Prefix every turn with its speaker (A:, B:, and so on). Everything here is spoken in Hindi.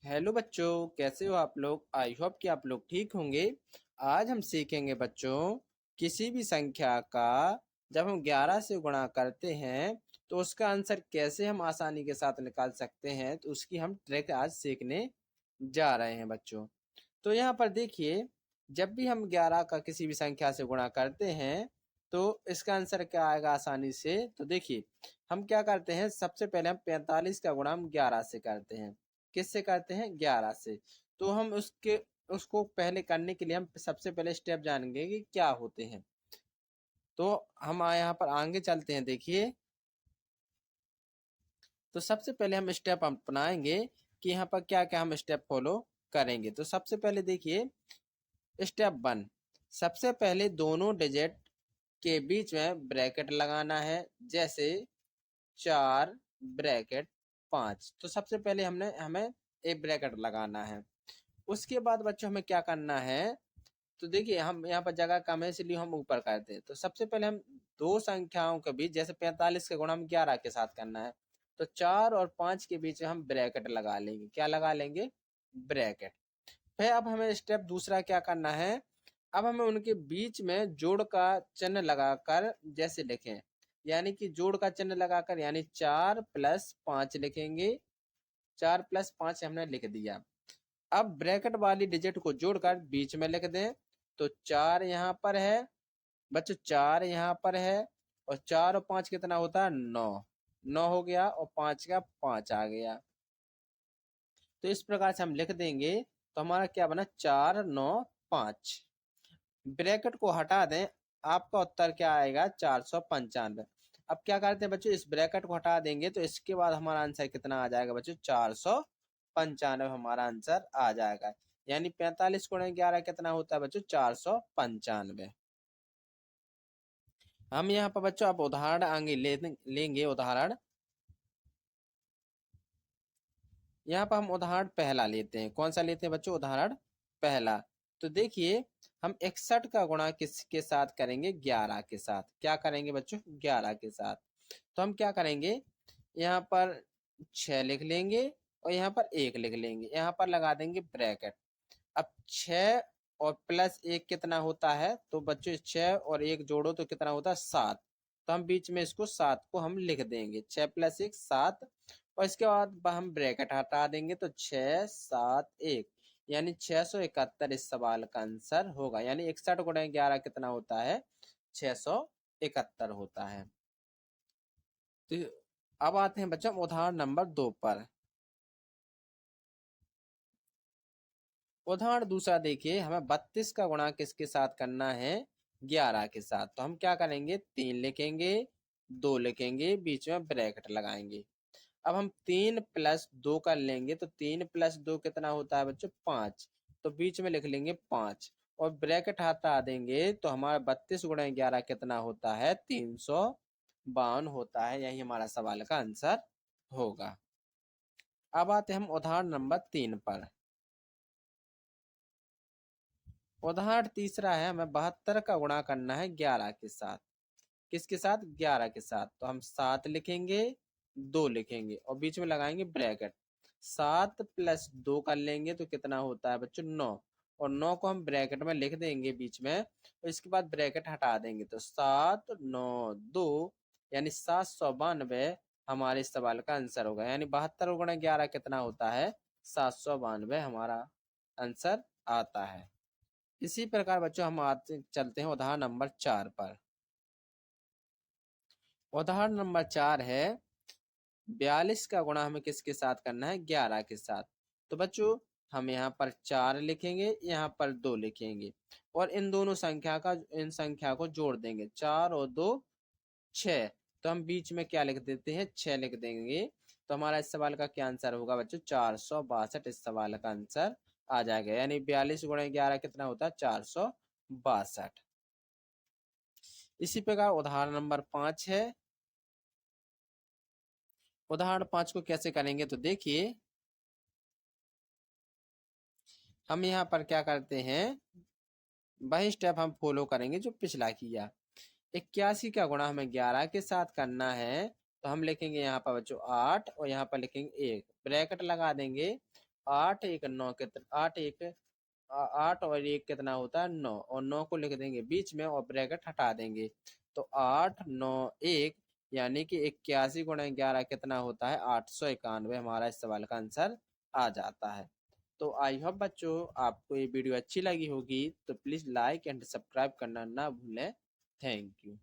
A: हेलो बच्चों, कैसे हो आप लोग। आई होप कि आप लोग ठीक होंगे। आज हम सीखेंगे बच्चों, किसी भी संख्या का जब हम 11 से गुणा करते हैं तो उसका आंसर कैसे हम आसानी के साथ निकाल सकते हैं, तो उसकी हम ट्रिक आज सीखने जा रहे हैं बच्चों। तो यहाँ पर देखिए, जब भी हम 11 का किसी भी संख्या से गुणा करते हैं तो इसका आंसर क्या आएगा आसानी से। तो देखिए, हम क्या करते हैं, सबसे पहले हम 45 का गुणा हम 11 से करते हैं। किससे करते हैं? 11 से। तो हम उसको पहले करने के लिए हम सबसे पहले स्टेप जानेंगे कि क्या होते हैं। तो हम यहाँ पर आगे चलते हैं। देखिए, तो सबसे पहले हम स्टेप अपनाएंगे कि यहाँ पर क्या क्या हम स्टेप फॉलो करेंगे। तो सबसे पहले देखिए, स्टेप 1, सबसे पहले दोनों डिजिट के बीच में ब्रैकेट लगाना है। जैसे 4 ब्रैकेट 5, तो सबसे पहले हमें एक ब्रैकेट लगाना है। उसके बाद बच्चों हमें क्या करना है, तो देखिए हम यहाँ पर जगह कम है इसलिए हम ऊपर करते हैं। तो सबसे पहले हम दो संख्याओं के बीच, जैसे 45 का गुणा हम 11 के साथ करना है, तो 4 और 5 के बीच में हम ब्रैकेट लगा लेंगे। क्या लगा लेंगे? ब्रैकेट। फिर अब हमें स्टेप दूसरा क्या करना है, अब हमें उनके बीच में जोड़ का चिन्ह लगाकर जैसे लिखें, यानी कि जोड़ का चिन्ह लगाकर, यानी 4+5 लिखेंगे। 4+5 हमने लिख दिया। अब ब्रैकेट वाली डिजिट को जोड़कर बीच में लिख दें। तो 4 यहाँ पर है बच्चों, 4 यहाँ पर है, और 4 और 5 कितना होता है? 9। 9 हो गया, और 5 का 5 आ गया। तो इस प्रकार से हम लिख देंगे, तो हमारा क्या बना? 4, 9, 5। ब्रैकेट को हटा दें, आपका उत्तर क्या आएगा? 495। अब क्या करते हैं बच्चों, इस ब्रैकेट को हटा देंगे तो इसके बाद हमारा आंसर कितना आ जाएगा बच्चों? 495 हमारा आंसर आ जाएगा। यानी 45 × 11 कितना होता है बच्चों? 495। हम यहाँ पर बच्चों अब उदाहरण आगे लेंगे उदाहरण। यहाँ पर हम उदाहरण पहला लेते हैं। कौन सा लेते हैं बच्चों? उदाहरण पहला। तो देखिए, हम 61 का गुणा किसके साथ करेंगे? 11 के साथ। क्या करेंगे बच्चों? 11 के साथ। तो हम क्या करेंगे, यहाँ पर 6 लिख लेंगे और यहाँ पर 1 लिख लेंगे। यहाँ पर लगा देंगे ब्रैकेट। अब 6 और +1 कितना होता है? तो बच्चों 6 और 1 जोड़ो तो कितना होता है? 7। तो हम बीच में इसको 7 को हम लिख देंगे। 6+1 7, और इसके बाद हम ब्रैकेट हटा देंगे तो 6, 7, 1, यानी 671 इस सवाल का आंसर होगा। यानी 61 × 11 कितना होता है? 671 होता है। तो अब आते हैं बच्चों उदाहरण नंबर 2 पर। उदाहरण दूसरा देखिए, हमें 32 का गुणा किसके साथ करना है? 11 के साथ। तो हम क्या करेंगे, 3 लिखेंगे, 2 लिखेंगे, बीच में ब्रैकेट लगाएंगे। अब हम 3+2 कर लेंगे, तो 3+2 कितना होता है बच्चों? 5। तो बीच में लिख लेंगे 5, और ब्रैकेट हटा देंगे तो हमारा 32 × 11 कितना होता है? 352 होता है। यही हमारा सवाल का आंसर होगा। अब आते हैं हम उदाहरण नंबर 3 पर। उदाहरण तीसरा है, हमें 72 का गुणा करना है 11 के साथ। किसके साथ? 11 के साथ। तो हम 7 लिखेंगे, 2 लिखेंगे, और बीच में लगाएंगे ब्रैकेट। 7+2 कर लेंगे तो कितना होता है बच्चों? 9। और 9 को हम ब्रैकेट में लिख देंगे बीच में, और इसके बाद ब्रैकेट हटा देंगे। तो 7, 9, 2, यानी 792 हमारे इस सवाल का आंसर होगा। यानी 72 × 11 कितना होता है? 792 हमारा आंसर आता है। इसी प्रकार बच्चों हम आते चलते हैं उदाहरण नंबर 4 पर। उदाहरण नंबर 4 है, 42 का गुणा हमें किसके साथ करना है? 11 के साथ। तो बच्चों हम यहाँ पर 4 लिखेंगे, यहाँ पर 2 लिखेंगे, और इन संख्या को जोड़ देंगे। 4 और 2 6। तो हम बीच में क्या लिख देते हैं? 6 लिख देंगे। तो हमारा इस सवाल का क्या आंसर होगा बच्चों? 462 इस सवाल का आंसर आ जाएगा। यानी 42 × 11 कितना होता है? 462। इसी प्रकार उदाहरण नंबर 5 है। उदाहरण 5 को कैसे करेंगे, तो देखिए, हम यहाँ पर क्या करते हैं, वही स्टेप हम फॉलो करेंगे जो पिछला किया। 81 का गुणा हमें 11 के साथ करना है। तो हम लिखेंगे यहाँ पर बच्चों 8, और यहाँ पर लिखेंगे 1, ब्रैकेट लगा देंगे, 8 एक 9 कितना, 8 और 1 कितना होता है 9, और 9 को लिख देंगे बीच में और ब्रैकेट हटा देंगे। तो 8 9 1 यानी कि 81 गुणा 11 कितना होता है 891, हमारा इस सवाल का आंसर आ जाता है। तो आई होप बच्चों आपको ये वीडियो अच्छी लगी होगी, तो प्लीज लाइक एंड सब्सक्राइब करना ना भूलें। Thank you.